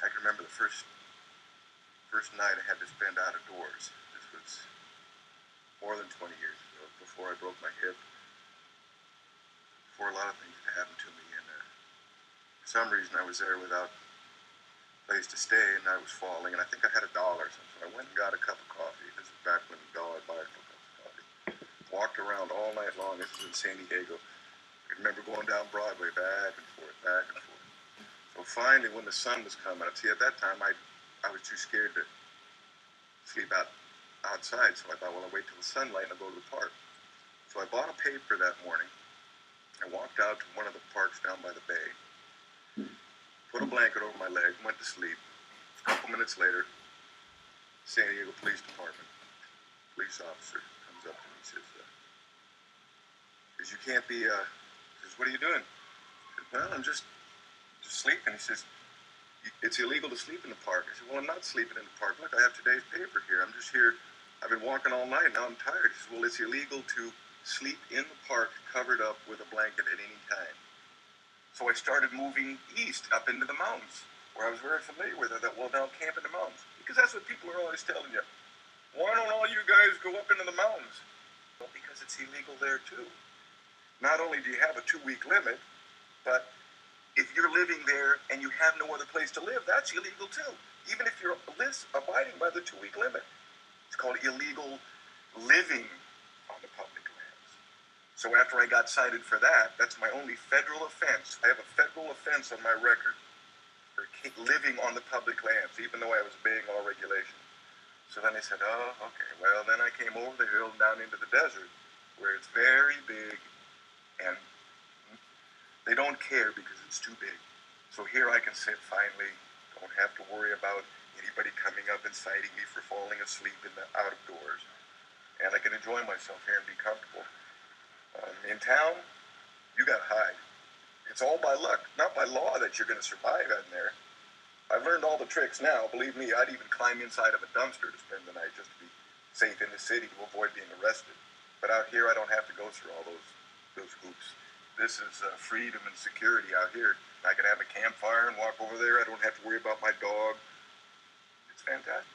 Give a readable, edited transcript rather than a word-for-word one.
I can remember the first night I had to spend out of doors. This was more than 20 years ago, before I broke my hip, before a lot of things had happened to me, and for some reason I was there without a place to stay, and I was falling, and I think I had $1 or something. So I went and got a cup of coffee. This is back when $1 buy a cup of coffee. Walked around all night long. This is in San Diego. I can remember going down Broadway, back and forth, back and forth. So finally, when the sun was coming up, see, at that time I was too scared to sleep outside, so I thought, well, I'll wait till the sunlight and I'll go to the park. So I bought a paper that morning. I walked out to one of the parks down by the bay, put a blanket over my leg, went to sleep. A couple minutes later, San Diego Police Department, police officer comes up to me and says, you can't be, says, what are you doing? I said, well, I'm just sleeping. He says, it's illegal to sleep in the park. I said, well, I'm not sleeping in the park. Look, I have today's paper here. I'm just here. I've been walking all night. Now I'm tired. He says, well, it's illegal to sleep in the park covered up with a blanket at any time. So I started moving east up into the mountains, where I was very familiar with it. I thought, well, now camp in the mountains. Because that's what people are always telling you. Why don't all you guys go up into the mountains? Well, because it's illegal there, too. Not only do you have a 2-week limit, but if you're living there and you have no other place to live, that's illegal too. Even if you're abiding by the 2-week limit. It's called illegal living on the public lands. So after I got cited for that, that's my only federal offense. I have a federal offense on my record for living on the public lands, even though I was obeying all regulations. So then they said, oh, okay. Well, then I came over the hill down into the desert, where it's very big, and they don't care because it's too big. So here I can sit finally, don't have to worry about anybody coming up and citing me for falling asleep out of doors. And I can enjoy myself here and be comfortable. In town, you gotta hide. It's all by luck, not by law, that you're gonna survive in there. I've learned all the tricks now. Believe me, I'd even climb inside of a dumpster to spend the night just to be safe in the city to avoid being arrested. But out here, I don't have to go through all those hoops. This is freedom and security out here. I can have a campfire and walk over there. I don't have to worry about my dog. It's fantastic.